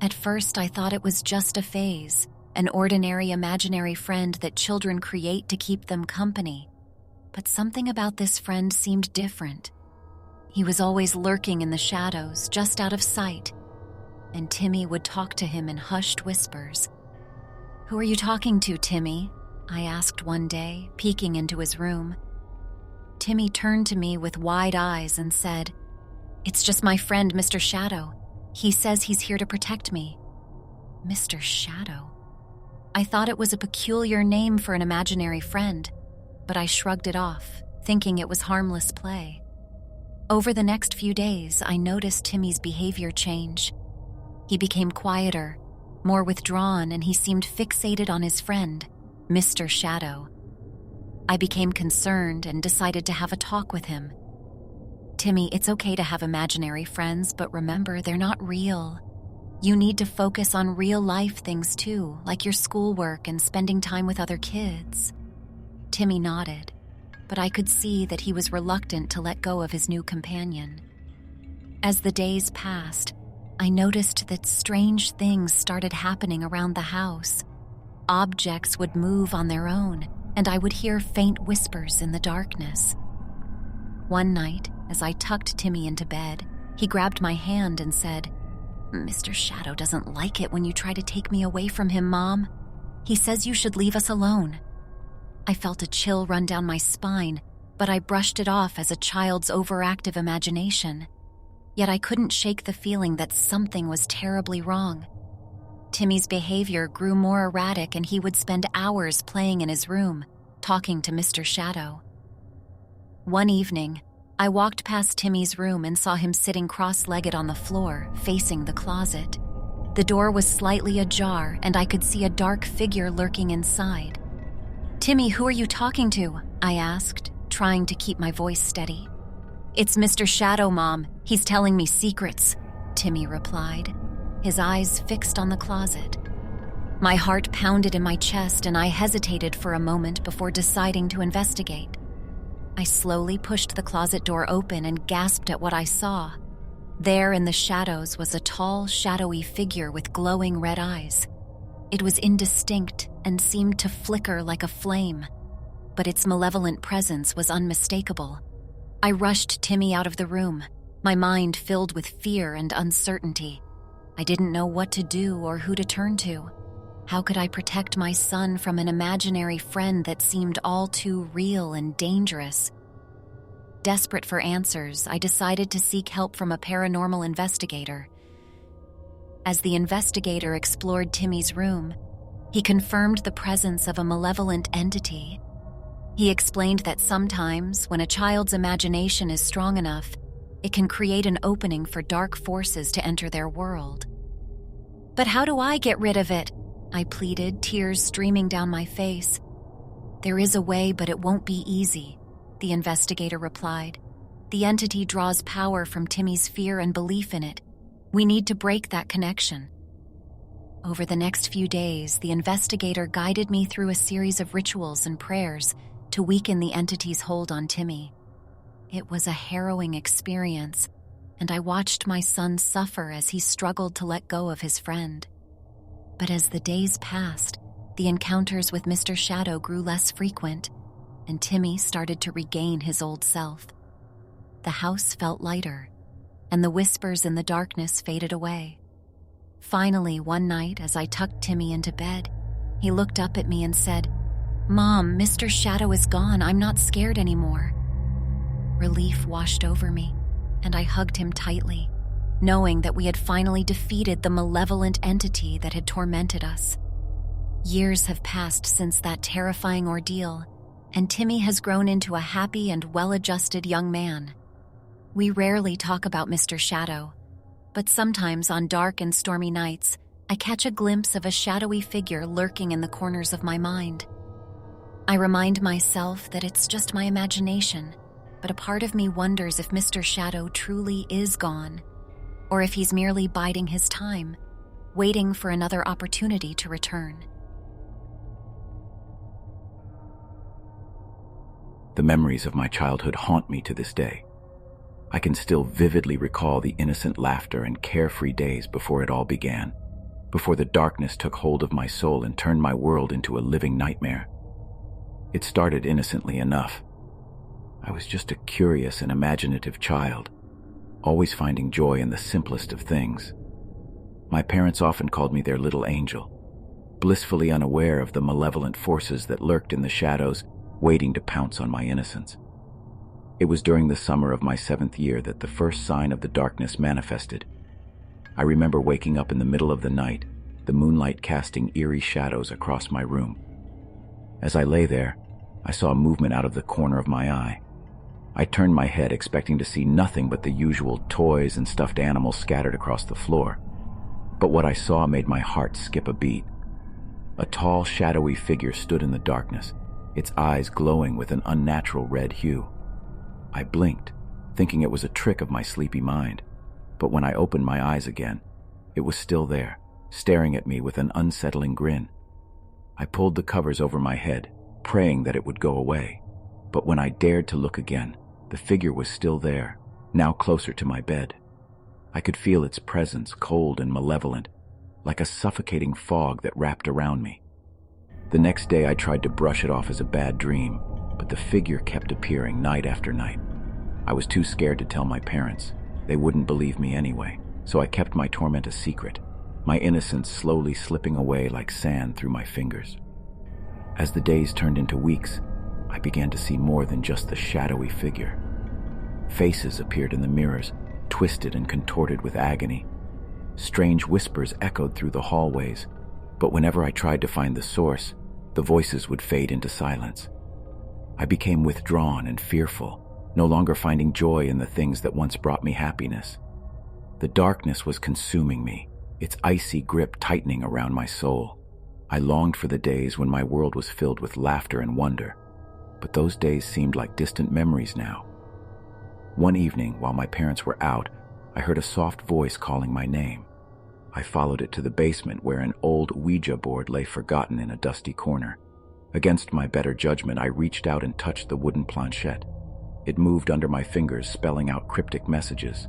At first, I thought it was just a phase, an ordinary imaginary friend that children create to keep them company. But something about this friend seemed different. He was always lurking in the shadows, just out of sight, and Timmy would talk to him in hushed whispers. "Who are you talking to, Timmy?" I asked one day, peeking into his room. Timmy turned to me with wide eyes and said, "It's just my friend, Mr. Shadow. He says he's here to protect me." Mr. Shadow? I thought it was a peculiar name for an imaginary friend, but I shrugged it off, thinking it was harmless play. Over the next few days, I noticed Timmy's behavior change. He became quieter, more withdrawn, and he seemed fixated on his friend, Mr. Shadow. I became concerned and decided to have a talk with him. "Timmy, it's okay to have imaginary friends, but remember, they're not real. You need to focus on real-life things too, like your schoolwork and spending time with other kids." Timmy nodded, but I could see that he was reluctant to let go of his new companion. As the days passed, I noticed that strange things started happening around the house. Objects would move on their own, and I would hear faint whispers in the darkness. One night, as I tucked Timmy into bed, he grabbed my hand and said, "Mr. Shadow doesn't like it when you try to take me away from him, Mom. He says you should leave us alone." I felt a chill run down my spine, but I brushed it off as a child's overactive imagination. Yet I couldn't shake the feeling that something was terribly wrong. Timmy's behavior grew more erratic, and he would spend hours playing in his room, talking to Mr. Shadow. One evening, I walked past Timmy's room and saw him sitting cross-legged on the floor, facing the closet. The door was slightly ajar, and I could see a dark figure lurking inside. "Timmy, who are you talking to?" I asked, trying to keep my voice steady. "It's Mr. Shadow, Mom. He's telling me secrets," Timmy replied, his eyes fixed on the closet. My heart pounded in my chest, and I hesitated for a moment before deciding to investigate. I slowly pushed the closet door open and gasped at what I saw. There in the shadows was a tall, shadowy figure with glowing red eyes. It was indistinct and seemed to flicker like a flame, but its malevolent presence was unmistakable. I rushed Timmy out of the room, my mind filled with fear and uncertainty. I didn't know what to do or who to turn to. How could I protect my son from an imaginary friend that seemed all too real and dangerous? Desperate for answers, I decided to seek help from a paranormal investigator. As the investigator explored Timmy's room, he confirmed the presence of a malevolent entity. He explained that sometimes, when a child's imagination is strong enough, it can create an opening for dark forces to enter their world. "But how do I get rid of it?" I pleaded, tears streaming down my face. "There is a way, but it won't be easy," the investigator replied. "The entity draws power from Timmy's fear and belief in it. We need to break that connection." Over the next few days, the investigator guided me through a series of rituals and prayers to weaken the entity's hold on Timmy. It was a harrowing experience, and I watched my son suffer as he struggled to let go of his friend. But as the days passed, the encounters with Mr. Shadow grew less frequent, and Timmy started to regain his old self. The house felt lighter, and the whispers in the darkness faded away. Finally, one night, as I tucked Timmy into bed, he looked up at me and said, "Mom, Mr. Shadow is gone. I'm not scared anymore." Relief washed over me, and I hugged him tightly, knowing that we had finally defeated the malevolent entity that had tormented us. Years have passed since that terrifying ordeal, and Timmy has grown into a happy and well-adjusted young man. We rarely talk about Mr. Shadow, but sometimes on dark and stormy nights, I catch a glimpse of a shadowy figure lurking in the corners of my mind. I remind myself that it's just my imagination, but a part of me wonders if Mr. Shadow truly is gone, or if he's merely biding his time, waiting for another opportunity to return. The memories of my childhood haunt me to this day. I can still vividly recall the innocent laughter and carefree days before it all began. before the darkness took hold of my soul and turned my world into a living nightmare. It started innocently enough. I was just a curious and imaginative child, always finding joy in the simplest of things. My parents often called me their little angel, blissfully unaware of the malevolent forces that lurked in the shadows, waiting to pounce on my innocence. It was during the summer of my 7th year that the first sign of the darkness manifested. I remember waking up in the middle of the night, the moonlight casting eerie shadows across my room. As I lay there, I saw a movement out of the corner of my eye. I turned my head, expecting to see nothing but the usual toys and stuffed animals scattered across the floor. But what I saw made my heart skip a beat. A tall, shadowy figure stood in the darkness, its eyes glowing with an unnatural red hue. I blinked, thinking it was a trick of my sleepy mind. But when I opened my eyes again, it was still there, staring at me with an unsettling grin. I pulled the covers over my head, praying that it would go away. But when I dared to look again, the figure was still there, now closer to my bed. I could feel its presence, cold and malevolent, like a suffocating fog that wrapped around me. The next day I tried to brush it off as a bad dream, but the figure kept appearing night after night. I was too scared to tell my parents. They wouldn't believe me anyway, so I kept my torment a secret, my innocence slowly slipping away like sand through my fingers. As the days turned into weeks, I began to see more than just the shadowy figure. Faces appeared in the mirrors, twisted and contorted with agony. Strange whispers echoed through the hallways, but whenever I tried to find the source, the voices would fade into silence. I became withdrawn and fearful, no longer finding joy in the things that once brought me happiness. The darkness was consuming me, its icy grip tightening around my soul. I longed for the days when my world was filled with laughter and wonder, but those days seemed like distant memories now. One evening, while my parents were out, I heard a soft voice calling my name. I followed it to the basement where an old Ouija board lay forgotten in a dusty corner. Against my better judgment, I reached out and touched the wooden planchette. It moved under my fingers, spelling out cryptic messages.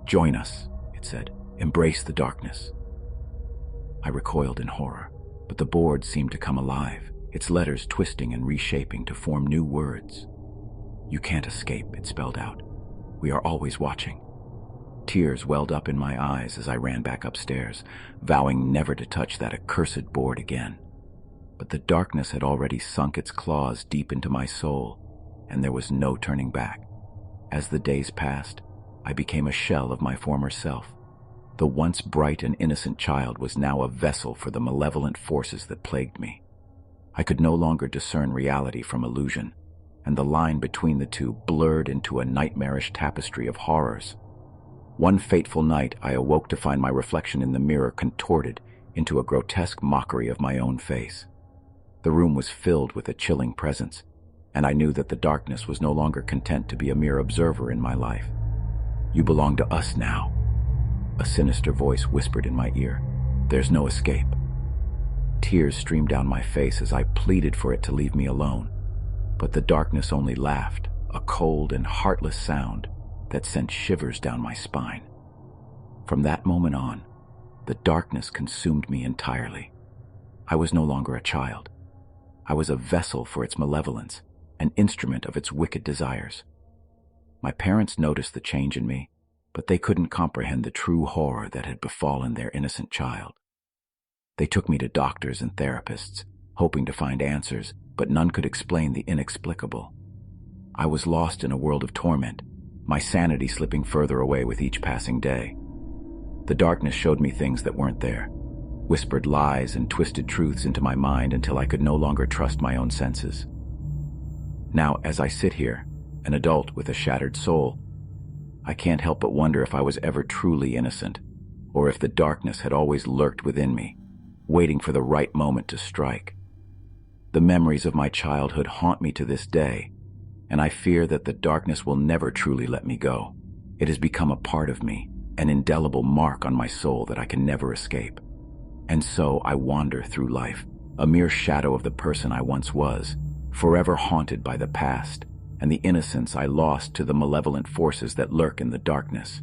"Join us," it said. "Embrace the darkness." I recoiled in horror, but the board seemed to come alive, its letters twisting and reshaping to form new words. "You can't escape," it spelled out. "We are always watching." Tears welled up in my eyes as I ran back upstairs, vowing never to touch that accursed board again. But the darkness had already sunk its claws deep into my soul, and there was no turning back. As the days passed, I became a shell of my former self. The once bright and innocent child was now a vessel for the malevolent forces that plagued me. I could no longer discern reality from illusion, and the line between the two blurred into a nightmarish tapestry of horrors. One fateful night, I awoke to find my reflection in the mirror contorted into a grotesque mockery of my own face. The room was filled with a chilling presence, and I knew that the darkness was no longer content to be a mere observer in my life. "You belong to us now," a sinister voice whispered in my ear. "There's no escape." Tears streamed down my face as I pleaded for it to leave me alone, but the darkness only laughed, a cold and heartless sound that sent shivers down my spine. From that moment on, the darkness consumed me entirely. I was no longer a child. I was a vessel for its malevolence, an instrument of its wicked desires. My parents noticed the change in me, but they couldn't comprehend the true horror that had befallen their innocent child. They took me to doctors and therapists, hoping to find answers, but none could explain the inexplicable. I was lost in a world of torment, my sanity slipping further away with each passing day. The darkness showed me things that weren't there, whispered lies and twisted truths into my mind until I could no longer trust my own senses. Now, as I sit here, an adult with a shattered soul, I can't help but wonder if I was ever truly innocent, or if the darkness had always lurked within me, waiting for the right moment to strike. The memories of my childhood haunt me to this day, and I fear that the darkness will never truly let me go. It has become a part of me, an indelible mark on my soul that I can never escape. And so I wander through life, a mere shadow of the person I once was, forever haunted by the past and the innocence I lost to the malevolent forces that lurk in the darkness.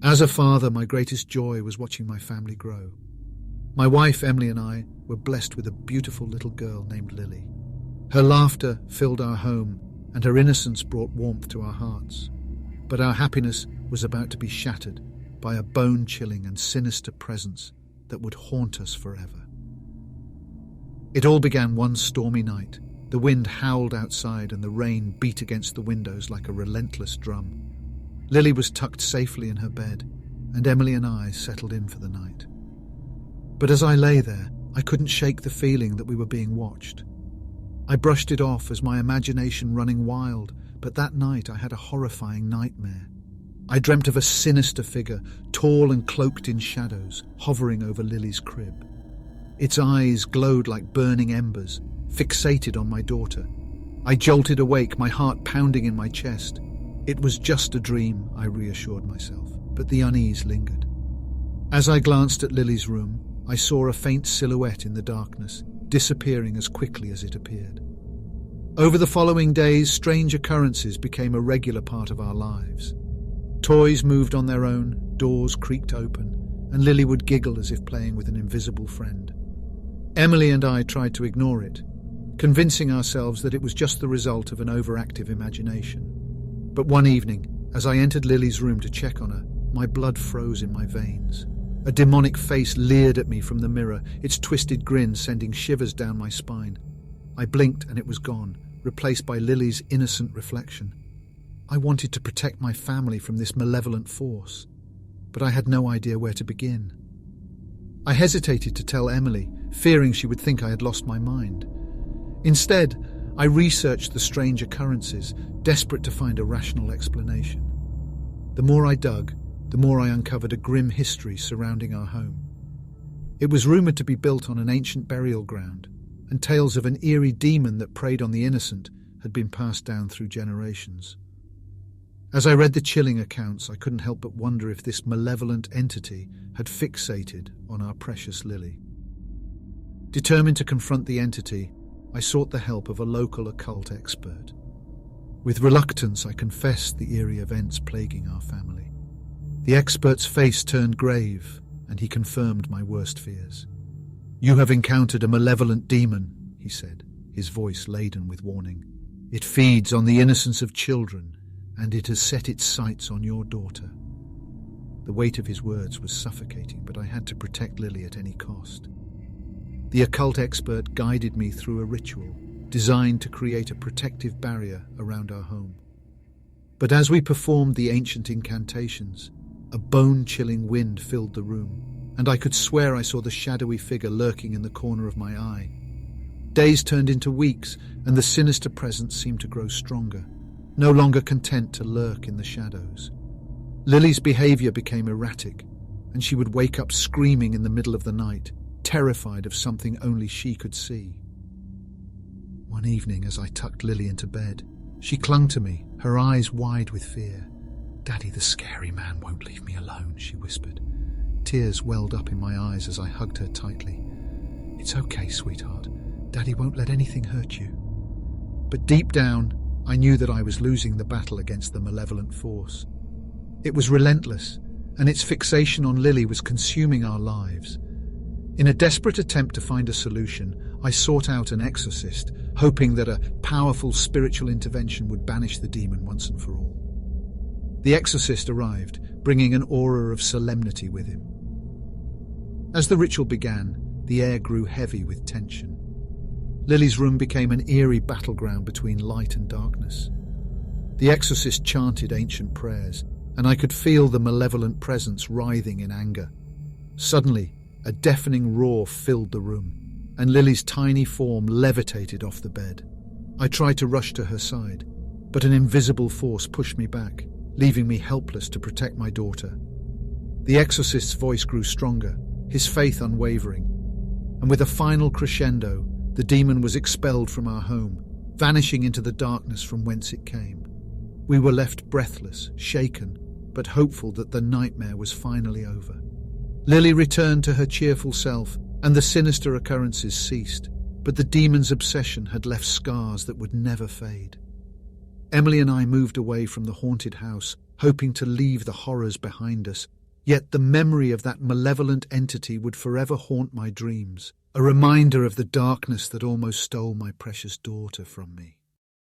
As a father, my greatest joy was watching my family grow. My wife, Emily, and I were blessed with a beautiful little girl named Lily. Her laughter filled our home, and her innocence brought warmth to our hearts. But our happiness was about to be shattered by a bone-chilling and sinister presence that would haunt us forever. It all began one stormy night. The wind howled outside and the rain beat against the windows like a relentless drum. Lily was tucked safely in her bed, and Emily and I settled in for the night. But as I lay there, I couldn't shake the feeling that we were being watched. I brushed it off as my imagination running wild, but that night I had a horrifying nightmare. I dreamt of a sinister figure, tall and cloaked in shadows, hovering over Lily's crib. Its eyes glowed like burning embers, fixated on my daughter. I jolted awake, my heart pounding in my chest. It was just a dream, I reassured myself, but the unease lingered. As I glanced at Lily's room, I saw a faint silhouette in the darkness, disappearing as quickly as it appeared. Over the following days, strange occurrences became a regular part of our lives. Toys moved on their own, doors creaked open, and Lily would giggle as if playing with an invisible friend. Emily and I tried to ignore it, convincing ourselves that it was just the result of an overactive imagination. But one evening, as I entered Lily's room to check on her, my blood froze in my veins. A demonic face leered at me from the mirror, its twisted grin sending shivers down my spine. I blinked and it was gone, replaced by Lily's innocent reflection. I wanted to protect my family from this malevolent force, but I had no idea where to begin. I hesitated to tell Emily, fearing she would think I had lost my mind. Instead, I researched the strange occurrences, desperate to find a rational explanation. The more I dug, the more I uncovered a grim history surrounding our home. It was rumoured to be built on an ancient burial ground, and tales of an eerie demon that preyed on the innocent had been passed down through generations. As I read the chilling accounts, I couldn't help but wonder if this malevolent entity had fixated on our precious Lily. Determined to confront the entity, I sought the help of a local occult expert. With reluctance, I confessed the eerie events plaguing our family. The expert's face turned grave, and he confirmed my worst fears. "You have encountered a malevolent demon," he said, his voice laden with warning. "It feeds on the innocence of children, and it has set its sights on your daughter." The weight of his words was suffocating, but I had to protect Lily at any cost. The occult expert guided me through a ritual designed to create a protective barrier around our home. But as we performed the ancient incantations, a bone-chilling wind filled the room, and I could swear I saw the shadowy figure lurking in the corner of my eye. Days turned into weeks, and the sinister presence seemed to grow stronger, no longer content to lurk in the shadows. Lily's behaviour became erratic, and she would wake up screaming in the middle of the night, terrified of something only she could see. One evening, as I tucked Lily into bed, she clung to me, her eyes wide with fear. "Daddy, the scary man won't leave me alone," she whispered. Tears welled up in my eyes as I hugged her tightly. "It's okay, sweetheart. Daddy won't let anything hurt you." But deep down, I knew that I was losing the battle against the malevolent force. It was relentless, and its fixation on Lily was consuming our lives. In a desperate attempt to find a solution, I sought out an exorcist, hoping that a powerful spiritual intervention would banish the demon once and for all. The exorcist arrived, bringing an aura of solemnity with him. As the ritual began, the air grew heavy with tension. Lily's room became an eerie battleground between light and darkness. The exorcist chanted ancient prayers, and I could feel the malevolent presence writhing in anger. Suddenly, a deafening roar filled the room, and Lily's tiny form levitated off the bed. I tried to rush to her side, but an invisible force pushed me back, leaving me helpless to protect my daughter. The exorcist's voice grew stronger, his faith unwavering, and with a final crescendo, the demon was expelled from our home, vanishing into the darkness from whence it came. We were left breathless, shaken, but hopeful that the nightmare was finally over. Lily returned to her cheerful self, and the sinister occurrences ceased, but the demon's obsession had left scars that would never fade. Emily and I moved away from the haunted house, hoping to leave the horrors behind us. Yet the memory of that malevolent entity would forever haunt my dreams, a reminder of the darkness that almost stole my precious daughter from me.